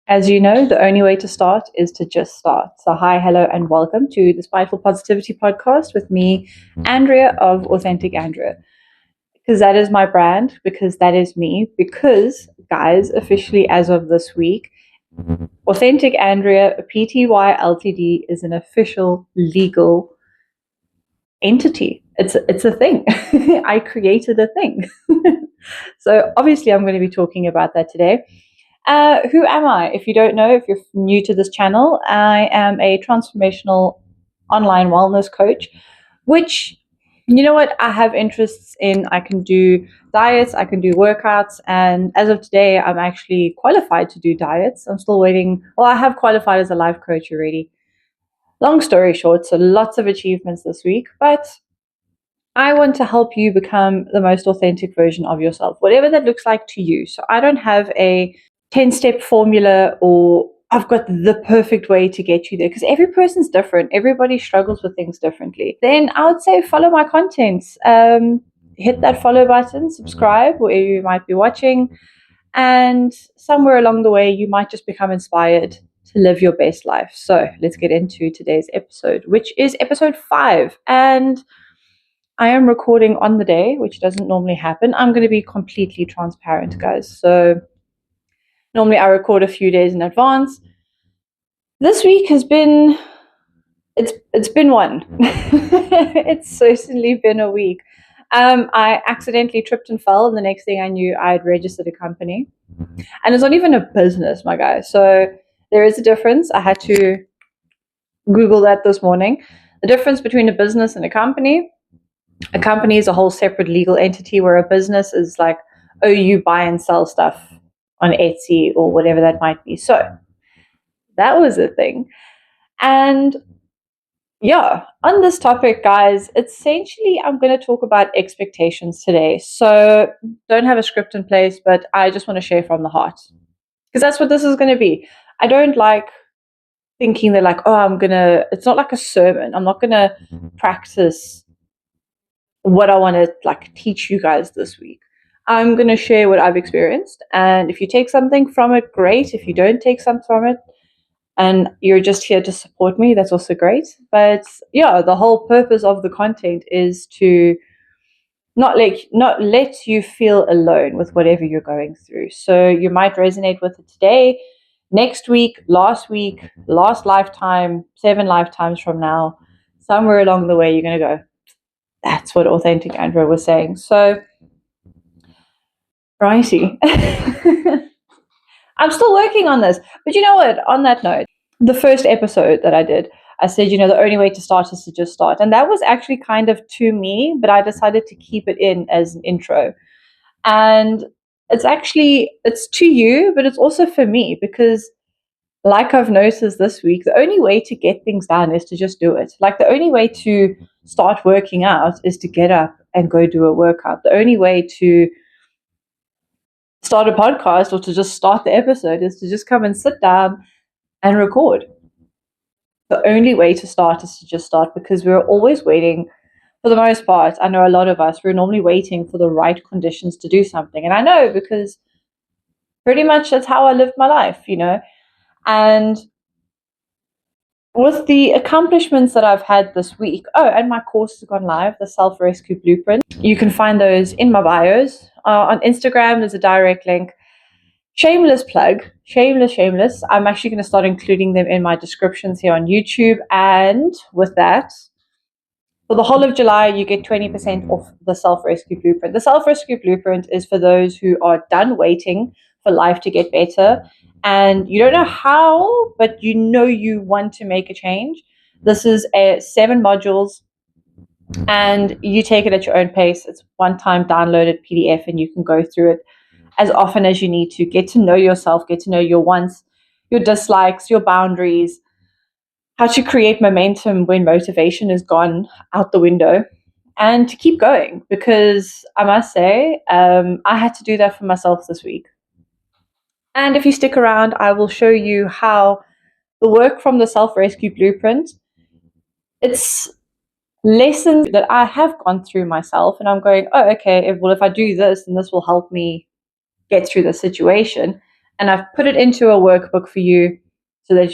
As you know, the only way to start is to just start. So, hi, hello, and welcome to the Spiteful Positivity Podcast with me, Andrea of Authentic Andrea. Because that is my brand, because that is me, because, guys, officially as of this week, Authentic Andrea Pty Ltd is an official legal entity. It's a thing. I created a thing. So, obviously, I'm going to be talking about that today. Who am I? If you don't know, if you're new to this channel, I am a transformational online wellness coach, which, you know what, I have interests in. I can do diets, I can do workouts, and as of today, I'm actually qualified to do diets. I'm still waiting. Well, I have qualified as a life coach already. Long story short, so lots of achievements this week, but I want to help you become the most authentic version of yourself, whatever that looks like to you. So I don't have a 10-step formula or I've got the perfect way to get you there because every person's different. Everybody struggles with things differently. Then I would say follow my content. Hit that follow button, subscribe wherever you might be watching. And somewhere along the way, you might just become inspired to live your best life. So let's get into today's episode, which is episode 5. And I am recording on the day, which doesn't normally happen. I'm going to be completely transparent, guys. So normally I record a few days in advance. This week has been, it's been one. It's certainly been a week. I accidentally tripped and fell, and the next thing I knew, I had registered a company. And it's not even a business, my guys. So there is a difference. I had to Google that this morning. The difference between a business and a company is a whole separate legal entity, where a business is like, oh, you buy and sell stuff on Etsy or whatever that might be. So that was a thing. And yeah, on this topic, guys, essentially I'm going to talk about expectations today. So don't have a script in place, but I just want to share from the heart because that's what this is going to be. I don't like thinking that like, oh, it's not like a sermon. I'm not going to practice what I want to like teach you guys this week. I'm going to share what I've experienced. And if you take something from it, great. If you don't take something from it and you're just here to support me, that's also great. But yeah, the whole purpose of the content is to not let you feel alone with whatever you're going through. So you might resonate with it today, next week, last lifetime, 7 lifetimes from now. Somewhere along the way, you're going to go, that's what Authentic Andrea was saying. So, righty. I'm still working on this. But you know what? On that note, the first episode that I did, I said, the only way to start is to just start. And that was actually kind of to me, but I decided to keep it in as an intro. And it's to you, but it's also for me because like I've noticed this week, the only way to get things done is to just do it. Like the only way to start working out is to get up and go do a workout. The only way to start a podcast or to just start the episode is to just come and sit down and record. The only way to start is to just start because we're always waiting. For the most part, I know a lot of us, we're normally waiting for the right conditions to do something. And I know because pretty much that's how I lived my life, And with the accomplishments that I've had this week, and my course has gone live, the Self-Rescue Blueprint. You can find those in my bios. On Instagram, there's a direct link. Shameless plug, shameless. I'm actually going to start including them in my descriptions here on YouTube. And with that, for the whole of July, you get 20% off the Self-Rescue Blueprint. The Self-Rescue Blueprint is for those who are done waiting for life to get better and you don't know how, but you want to make a change. This is 7 modules and you take it at your own pace. It's one-time downloaded PDF and you can go through it as often as you need to. Get to know yourself, get to know your wants, your dislikes, your boundaries, how to create momentum when motivation is gone out the window, and to keep going. Because I must say, I had to do that for myself this week. And if you stick around, I will show you how the work from the Self-Rescue Blueprint, it's lessons that I have gone through myself. And I'm going, oh, okay, if I do this, then this will help me get through the situation. And I've put it into a workbook for you so that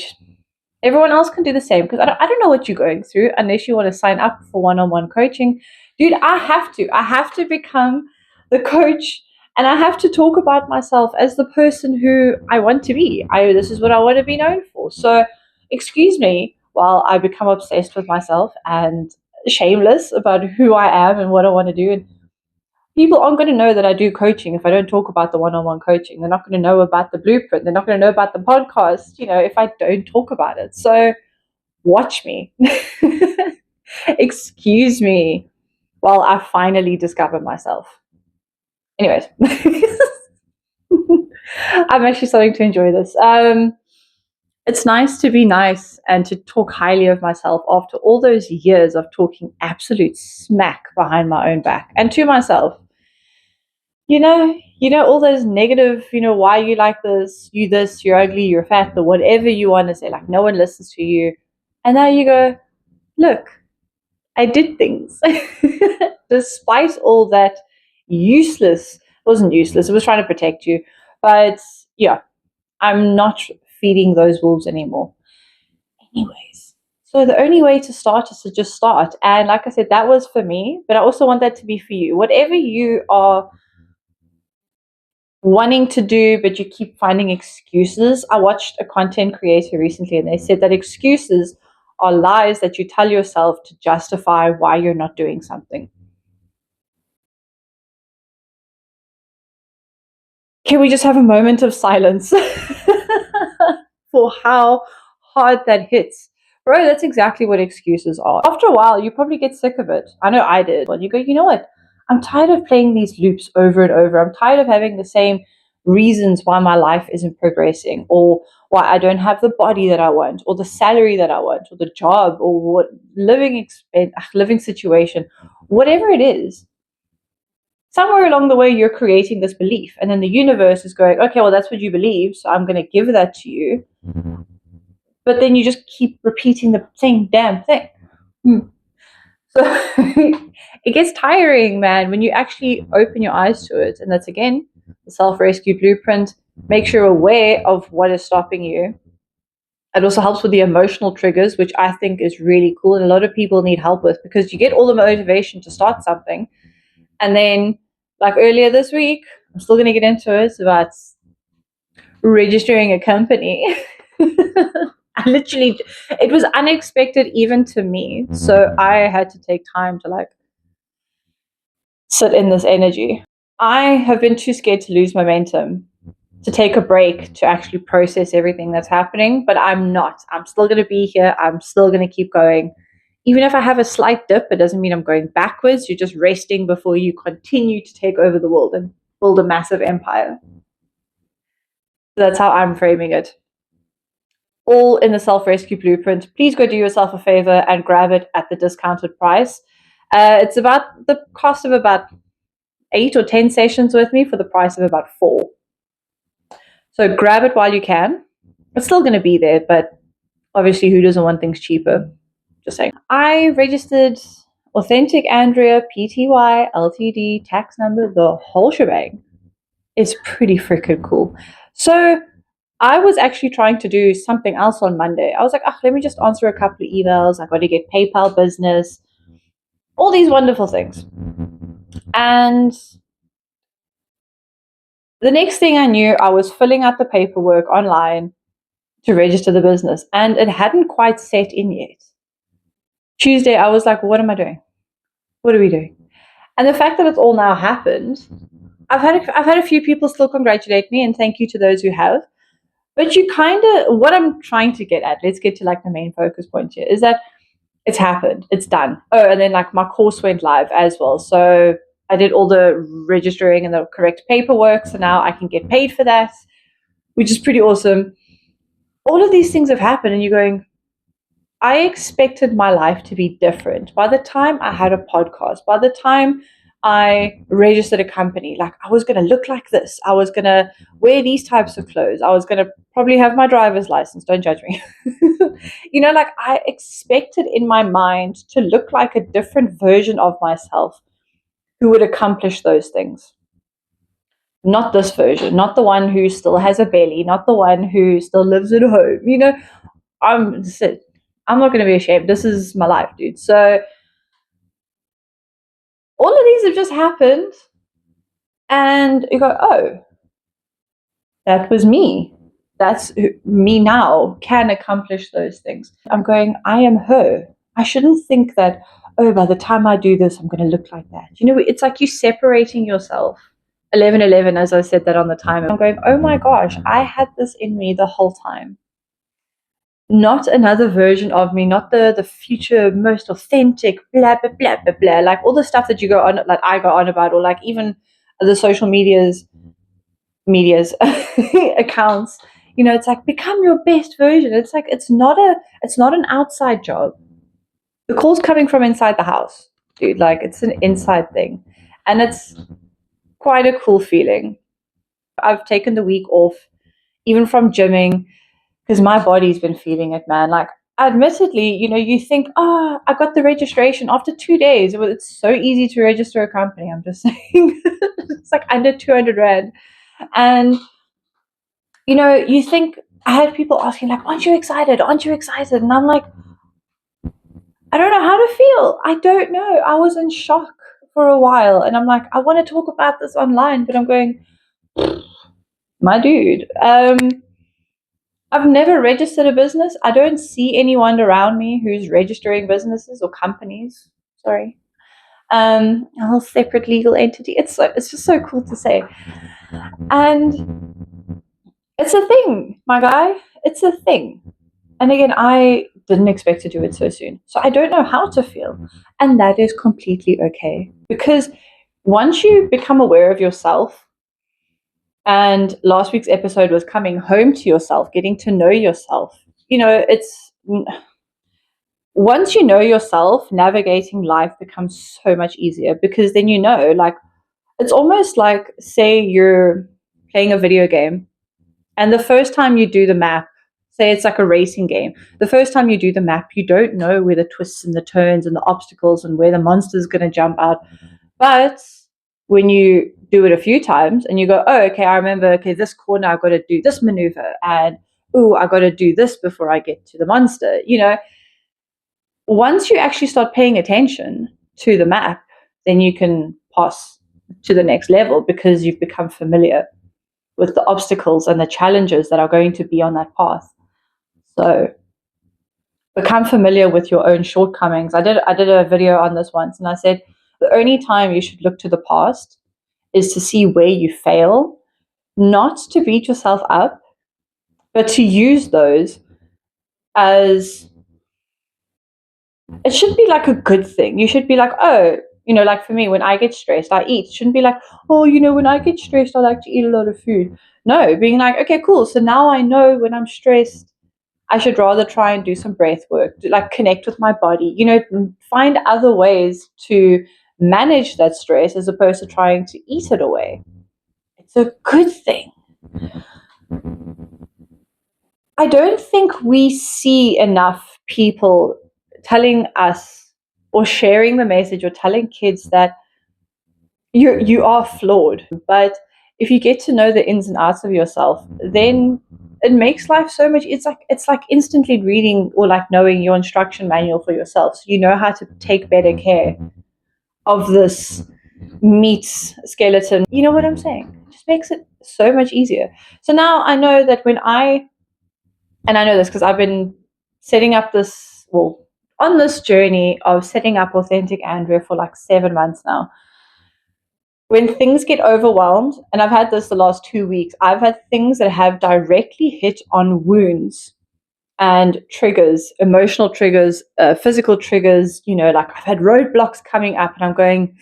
everyone else can do the same. Because I don't know what you're going through unless you want to sign up for one-on-one coaching. Dude, I have to become the coach, and I have to talk about myself as the person who I want to be. This is what I want to be known for. So excuse me while I become obsessed with myself and shameless about who I am and what I want to do. And people aren't going to know that I do coaching if I don't talk about the one-on-one coaching. They're not going to know about the blueprint. They're not going to know about the podcast, if I don't talk about it. So watch me. Excuse me while I finally discover myself. Anyways, I'm actually starting to enjoy this. It's nice to be nice and to talk highly of myself after all those years of talking absolute smack behind my own back and to myself. All those negative, why you like this, you're ugly, you're fat, or whatever you want to say, like no one listens to you. And now you go, look, I did things. Despite all that wasn't useless, it was trying to protect you. But yeah, I'm not feeding those wolves anymore. Anyways, so the only way to start is to just start. And like I said, that was for me, but I also want that to be for you. Whatever you are wanting to do, but you keep finding excuses. I watched a content creator recently, and they said that excuses are lies that you tell yourself to justify why you're not doing something. Can we just have a moment of silence for how hard that hits? Bro, that's exactly what excuses are. After a while, you probably get sick of it. I know I did. Well, you go, you know what? I'm tired of playing these loops over and over. I'm tired of having the same reasons why my life isn't progressing, or why I don't have the body that I want, or the salary that I want, or the job, or what living situation, whatever it is. Somewhere along the way, you're creating this belief, and then the universe is going, okay, well, that's what you believe, so I'm going to give that to you. But then you just keep repeating the same damn thing. So it gets tiring, man, when you actually open your eyes to it. And that's, again, the self-rescue blueprint. Make sure you're aware of what is stopping you. It also helps with the emotional triggers, which I think is really cool. And a lot of people need help with, because you get all the motivation to start something. And then, like earlier this week, I'm still going to get into it, about registering a company. It was unexpected even to me. So I had to take time to sit in this energy. I have been too scared to lose momentum, to take a break, to actually process everything that's happening. But I'm not. I'm still going to be here. I'm still going to keep going. Even if I have a slight dip, it doesn't mean I'm going backwards. You're just resting before you continue to take over the world and build a massive empire. That's how I'm framing it. All in the self-rescue blueprint. Please go do yourself a favor and grab it at the discounted price. It's about the cost of about 8 or 10 sessions with me for the price of about 4. So grab it while you can. It's still going to be there, but obviously who doesn't want things cheaper? Just saying. I registered Authentic Andrea, PTY, LTD, tax number, the whole shebang. It's pretty freaking cool. So I was actually trying to do something else on Monday. I was like, let me just answer a couple of emails. I got to get PayPal business, all these wonderful things. And the next thing I knew, I was filling out the paperwork online to register the business, and it hadn't quite set in yet. Tuesday, I was like, what am I doing? What are we doing? And the fact that it's all now happened, I've had a few people still congratulate me, and thank you to those who have. But you what I'm trying to get at, let's get to the main focus point here, is that it's happened, it's done. Oh, and then my course went live as well. So I did all the registering and the correct paperwork. So now I can get paid for that, which is pretty awesome. All of these things have happened, and you're going, I expected my life to be different. By the time I had a podcast, by the time I registered a company, I was going to look like this. I was going to wear these types of clothes. I was going to probably have my driver's license. Don't judge me. I expected in my mind to look like a different version of myself who would accomplish those things. Not this version, not the one who still has a belly, not the one who still lives at home. I'm not going to be ashamed. This is my life, dude. So all of these have just happened, and you go, oh, that was me. That's me now, can accomplish those things. I'm going, I am her. I shouldn't think that, oh, by the time I do this, I'm going to look like that. It's like you separating yourself. 11:11, as I said that on the timer. I'm going, oh my gosh, I had this in me the whole time. Not another version of me, not the future most authentic, blah, blah, blah, blah, blah. Like all the stuff that you go on, like I go on about, or like even the social medias accounts. It's like, become your best version. It's like it's not an outside job. The call's coming from inside the house, dude. Like it's an inside thing, and it's quite a cool feeling. I've taken the week off, even from gymming, because my body's been feeling it, man. Like, admittedly, you think, oh, I got the registration after 2 days. Well, it's so easy to register a company. I'm just saying, it's like under 200 Rand. And, you think, I had people asking, like, aren't you excited? Aren't you excited? And I'm like, I don't know how to feel. I don't know. I was in shock for a while. And I'm like, I want to talk about this online, but I'm going, my dude. I've never registered a business. I don't see anyone around me who's registering businesses or companies. Sorry. A whole separate legal entity. It's just so cool to say. And it's a thing, my guy. It's a thing. And again, I didn't expect to do it so soon. So I don't know how to feel. And that is completely okay. Because once you become aware of yourself, and last week's episode was coming home to yourself, getting to know yourself. It's once you know yourself, navigating life becomes so much easier, because then like, it's almost like, say you're playing a video game, and the first time you do the map, say it's like a racing game, the first time you do the map, you don't know where the twists and the turns and the obstacles and where the monster's going to jump out. But when you do it a few times and you go, oh, okay, I remember, okay, this corner, I've got to do this maneuver, and I got to do this before I get to the monster. Once you actually start paying attention to the map, then you can pass to the next level, because you've become familiar with the obstacles and the challenges that are going to be on that path. So become familiar with your own shortcomings. I did a video on this once, and I said, the only time you should look to the past is to see where you fail, not to beat yourself up, but to use those as, it should be like a good thing. You should be like, oh, like for me, when I get stressed, I eat. It shouldn't be like, oh, when I get stressed, I like to eat a lot of food. No, being like, okay, cool. So now I know when I'm stressed, I should rather try and do some breath work, like connect with my body, find other ways to manage that stress as opposed to trying to eat it away. It's a good thing. I don't think we see enough people telling us or sharing the message or telling kids that you are flawed. But if you get to know the ins and outs of yourself, then it makes life so much. It's like instantly reading, or like knowing your instruction manual for yourself. So you know how to take better care of this meat skeleton. You know what I'm saying? It just makes it so much easier. So now I know that and I know this because I've been setting up on this journey of setting up Authentic Andrea for like 7 months now. When things get overwhelmed, and I've had this the last 2 weeks, I've had things that have directly hit on wounds and triggers, emotional triggers, physical triggers, like I've had roadblocks coming up, and I'm going,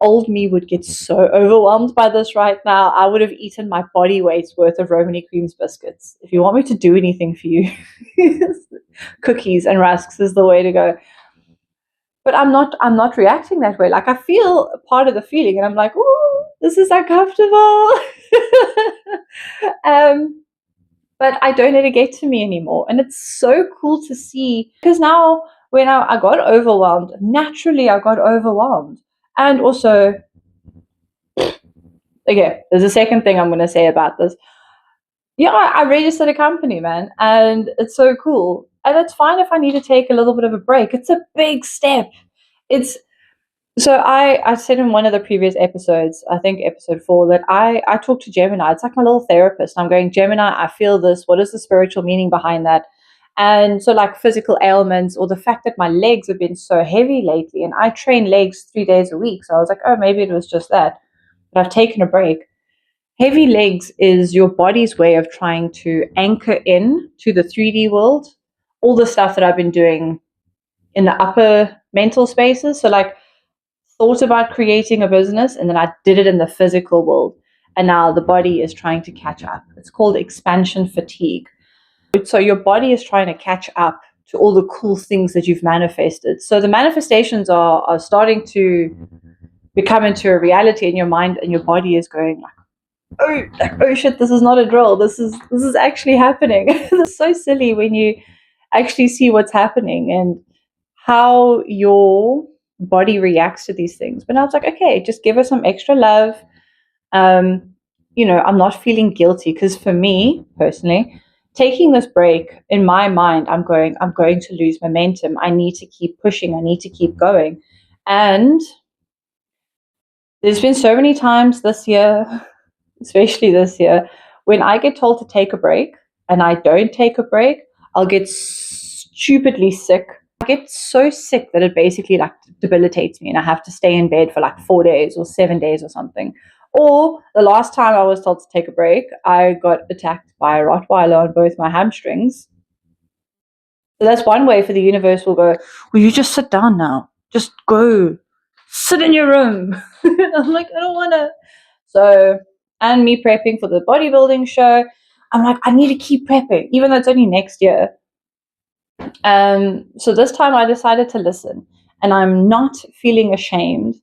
old me would get so overwhelmed by this right now. I would have eaten my body weight's worth of Romany Creams biscuits. If you want me to do anything for you, cookies and rusks is the way to go. But I'm not reacting that way. Like, I feel a part of the feeling, and I'm like, ooh, this is uncomfortable. But I don't let it get to me anymore. And it's so cool to see, because now when I got overwhelmed, naturally I got overwhelmed. And also, Okay, there's a second thing I'm going to say about this. Yeah, I registered a company, man, and it's so cool. And it's fine if I need to take a little bit of a break. It's a big step. It's so I said in one of the previous episodes, I think episode 4, that I talk to Gemini. It's like my little therapist. I'm going, Gemini, I feel this. What is the spiritual meaning behind that? And so, like physical ailments, or the fact that my legs have been so heavy lately, and I train legs 3 days a week. So I was like, oh, maybe it was just that. But I've taken a break. Heavy legs is your body's way of trying to anchor in to the 3D world. All the stuff that I've been doing in the upper mental spaces. So, like, thought about creating a business, and then I did it in the physical world. And now the body is trying to catch up. It's called expansion fatigue. So your body is trying to catch up to all the cool things that you've manifested. So the manifestations are starting to become into a reality in your mind, and your body is going oh shit, this is not a drill. This is actually happening. It's so silly when you actually see what's happening and how your body reacts to these things. But I was like, okay, just give her some extra love. I'm not feeling guilty, because for me personally, taking this break, in my mind, I'm going to lose momentum. I need to keep pushing. I need to keep going. And there's been so many times this year, especially this year, when I get told to take a break and I don't take a break, I'll get stupidly sick. I get so sick that it basically like debilitates me, and I have to stay in bed for like 4 days or 7 days or something. Or the last time I was told to take a break, I got attacked by a Rottweiler on both my hamstrings. So that's one way for the universe will go, will you just sit down now? Just go. Sit in your room. I'm like, I don't want to. So, and me prepping for the bodybuilding show, I'm like, I need to keep prepping, even though it's only next year. So this time I decided to listen, and I'm not feeling ashamed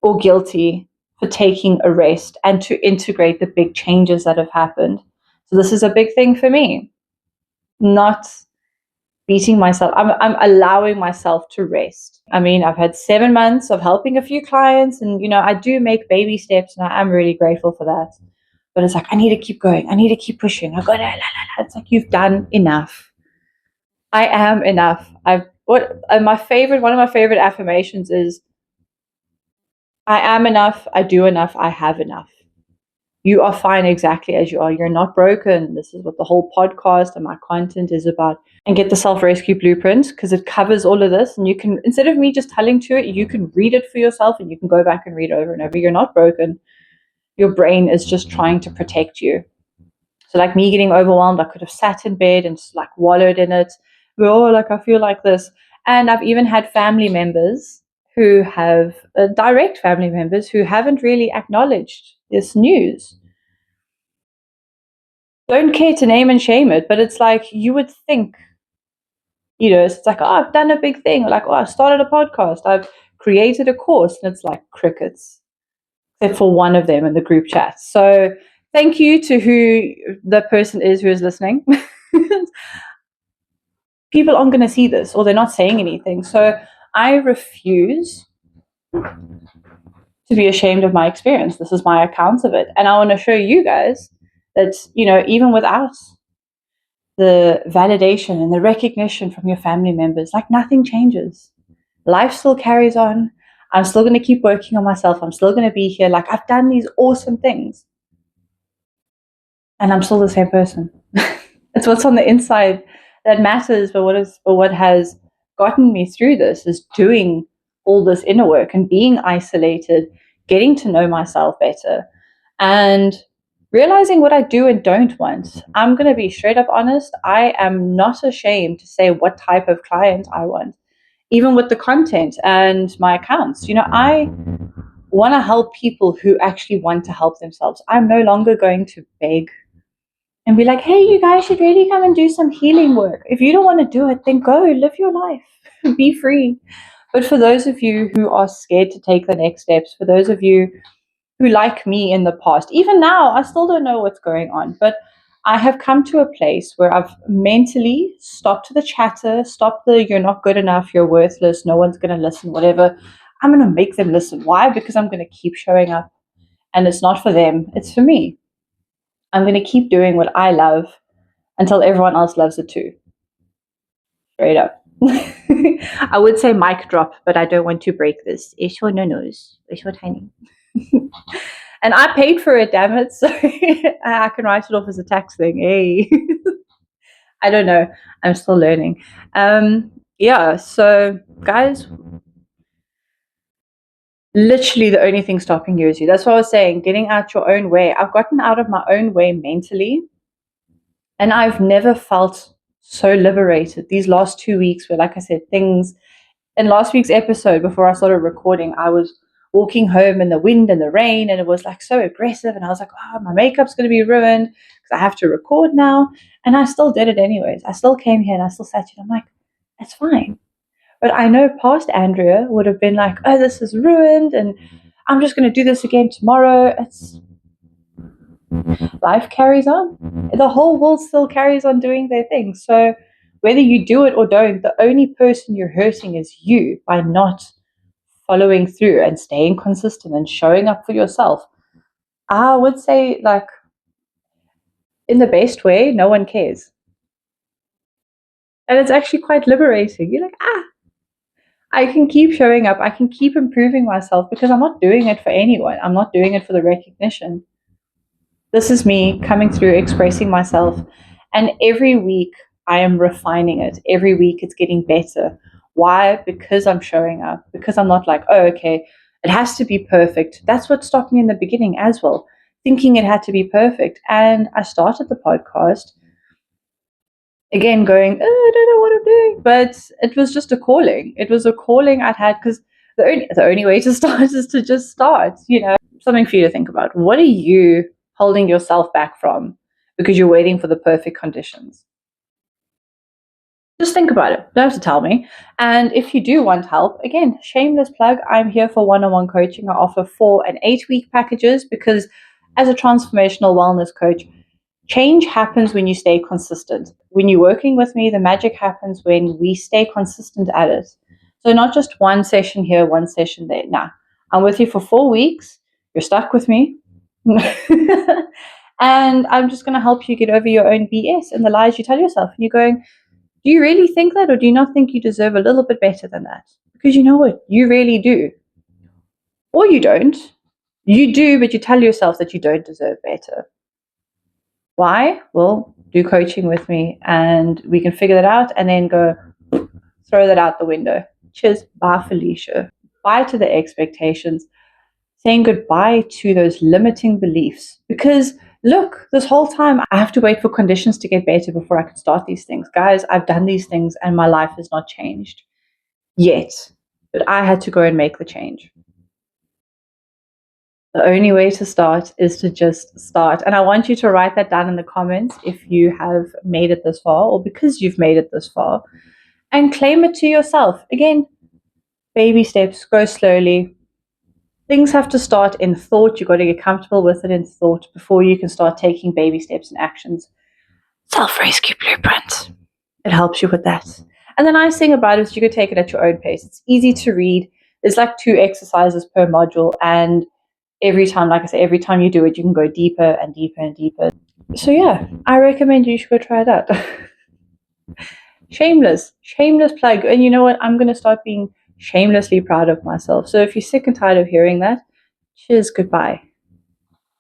or guilty for taking a rest and to integrate the big changes that have happened. So this is a big thing for me. Not beating myself. I'm allowing myself to rest. I mean, I've had 7 months of helping a few clients, and I do make baby steps, and I'm really grateful for that. But it's like, I need to keep going. I need to keep pushing. I go, la, la, la. It's like, you've done enough. I am enough. One of my favorite affirmations is, I am enough. I do enough. I have enough. You are fine exactly as you are. You're not broken. This is what the whole podcast and my content is about. And get the self-rescue blueprint, because it covers all of this. And you can, instead of me just telling to it, you can read it for yourself, and you can go back and read over and over. You're not broken. Your brain is just trying to protect you. So like me getting overwhelmed, I could have sat in bed and just like wallowed in it. Like I feel like this. And I've even had family members who have direct family members who haven't really acknowledged this news. Don't care to name and shame it, but it's like, you would think, it's like, oh, I've done a big thing. Like, oh, I've started a podcast. I've created a course. And it's like crickets, except for one of them in the group chat. So thank you to who the person is who is listening. People aren't going to see this, or they're not saying anything. So I refuse to be ashamed of my experience. This is my account of it. And I want to show you guys that, even without the validation and the recognition from your family members, like, nothing changes. Life still carries on. I'm still going to keep working on myself. I'm still going to be here. Like, I've done these awesome things, and I'm still the same person. It's what's on the inside that matters. But what has gotten me through this is doing all this inner work and being isolated, getting to know myself better, and realizing what I do and don't want. I'm going to be straight up honest. I am not ashamed to say what type of client I want, even with the content and my accounts. I want to help people who actually want to help themselves. I'm no longer going to beg and be like, hey, you guys should really come and do some healing work. If you don't want to do it, then go live your life, be free. But for those of you who are scared to take the next steps, for those of you who, like me in the past, even now, I still don't know what's going on, but I have come to a place where I've mentally stopped the chatter, stopped the you're not good enough, you're worthless, no one's going to listen, whatever. I'm going to make them listen. Why? Because I'm going to keep showing up. and it's not for them, it's for me. I'm going to keep doing what I love until everyone else loves it too. Straight up. I would say mic drop, but I don't want to break this. It's your no-nos. It's your tiny. And I paid for it, damn it. So I can write it off as a tax thing. Hey. I don't know. I'm still learning. Yeah, so guys, literally the only thing stopping you is you. That's what I was saying, getting out your own way. I've gotten out of my own way mentally, and I've never felt so liberated. These last 2 weeks where, like I said, things in last week's episode before I started recording, I was walking home in the wind and the rain, and it was like so aggressive, and I was like, oh, my makeup's going to be ruined because I have to record now. And I still did it anyways. I still came here and I still sat here. I'm like, it's fine. But I know past Andrea would have been like, oh, this is ruined and I'm just going to do this again tomorrow. It's life carries on. The whole world still carries on doing their thing. So whether you do it or don't, the only person you're hurting is you by not following through and staying consistent and showing up for yourself. I would say, like, in the best way, no one cares. And it's actually quite liberating. You're like, I can keep showing up. I can keep improving myself because I'm not doing it for anyone. I'm not doing it for the recognition. This is me coming through, expressing myself. And every week I am refining it. Every week it's getting better. Why? Because I'm showing up. Because I'm not like, oh, okay, it has to be perfect. That's what stopped me in the beginning as well, thinking it had to be perfect. And I started the podcast again going, oh, I don't know what I'm doing. But it was just a calling. It was a calling I'd had because the only way to start is to just start, you know. Something for you to think about. What are you holding yourself back from because you're waiting for the perfect conditions? Just think about it. You don't have to tell me. And if you do want help, again, shameless plug, I'm here for one-on-one coaching. I offer 4 and 8-week packages because as a transformational wellness coach, change happens when you stay consistent. When you're working with me, the magic happens when we stay consistent at it. So not just one session here, one session there. Nah, I'm with you for 4 weeks. You're stuck with me. And I'm just going to help you get over your own BS and the lies you tell yourself. And you're going, do you really think that, or do you not think you deserve a little bit better than that? Because you know what? You really do. Or you don't. You do, but you tell yourself that you don't deserve better. Why? Well, do coaching with me and we can figure that out and then go throw that out the window. Cheers. Bye, Felicia. Bye to the expectations. Saying goodbye to those limiting beliefs. Because look, this whole time I have to wait for conditions to get better before I can start these things. Guys, I've done these things and my life has not changed yet. But I had to go and make the change. The only way to start is to just start. And I want you to write that down in the comments if you have made it this far or because you've made it this far. And claim it to yourself. Again, baby steps, go slowly. Things have to start in thought. You've got to get comfortable with it in thought before you can start taking baby steps and actions. Self-rescue blueprint. It helps you with that. And the nice thing about it is you can take it at your own pace. It's easy to read. There's like 2 exercises per module. And every time, like I say, every time you do it, you can go deeper and deeper and deeper. So yeah, I recommend you should go try it out. Shameless plug. And you know what? I'm going to start being shamelessly proud of myself. So if you're sick and tired of hearing that, cheers, goodbye.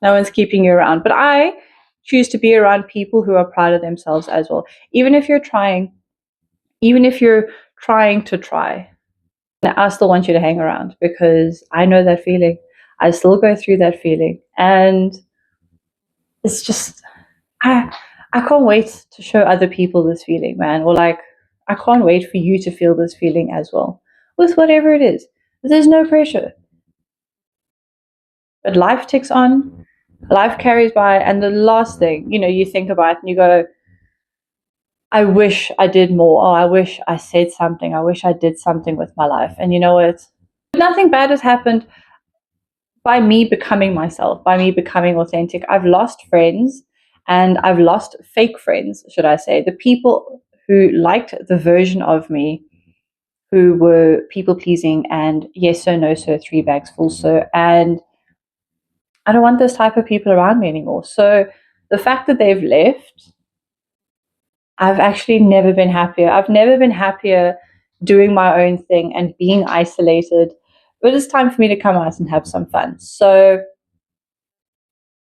No one's keeping you around. But I choose to be around people who are proud of themselves as well. Even if you're trying to try, I still want you to hang around because I know that feeling. I still go through that feeling. And it's just, I can't wait to show other people this feeling, man. Or like, I can't wait for you to feel this feeling as well. With whatever it is. There's no pressure. But life ticks on, life carries by, and the last thing, you think about and you go, I wish I did more. Oh, I wish I said something. I wish I did something with my life. And you know what? Nothing bad has happened by me becoming myself, by me becoming authentic. I've lost friends and I've lost fake friends, should I say. The people who liked the version of me who were people pleasing and yes sir, no sir, 3 bags full sir. And I don't want those type of people around me anymore. So the fact that they've left, I've actually never been happier. I've never been happier doing my own thing and being isolated. But it's time for me to come out and have some fun. So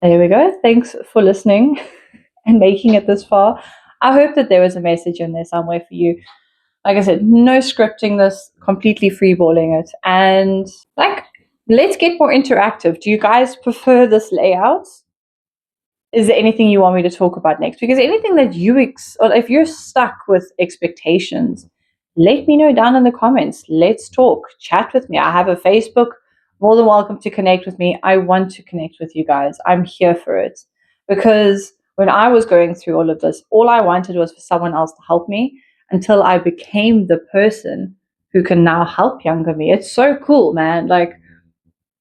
there we go. Thanks for listening and making it this far. I hope that there was a message in there somewhere for you. Like I said, no scripting this, completely freeballing it. And like, let's get more interactive. Do you guys prefer this layout? Is there anything you want me to talk about next? Because anything that you, or if you're stuck with expectations, let me know down in the comments. Let's talk, chat with me. I have a Facebook. More than welcome to connect with me. I want to connect with you guys. I'm here for it. Because when I was going through all of this, all I wanted was for someone else to help me until I became the person who can now help younger me. It's so cool, man. Like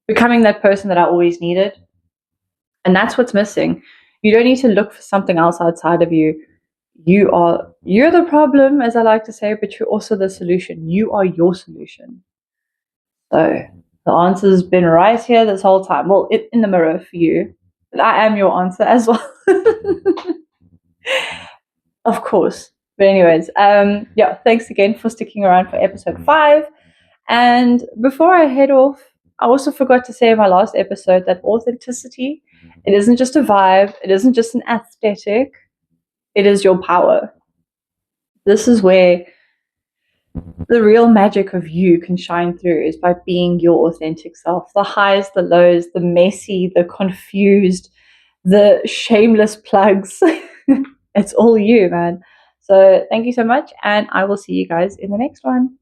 becoming that person that I always needed. And that's what's missing. You don't need to look for something else outside of you. You're the problem, as I like to say, but you're also the solution. You are your solution. So the answer's been right here this whole time. Well, in the mirror for you. But I am your answer as well. Of course. But anyways, yeah, thanks again for sticking around for episode 5. And before I head off, I also forgot to say in my last episode that authenticity, it isn't just a vibe, it isn't just an aesthetic, it is your power. This is where the real magic of you can shine through, is by being your authentic self. The highs, the lows, the messy, the confused, the shameless plugs. It's all you, man. So thank you so much, and I will see you guys in the next one.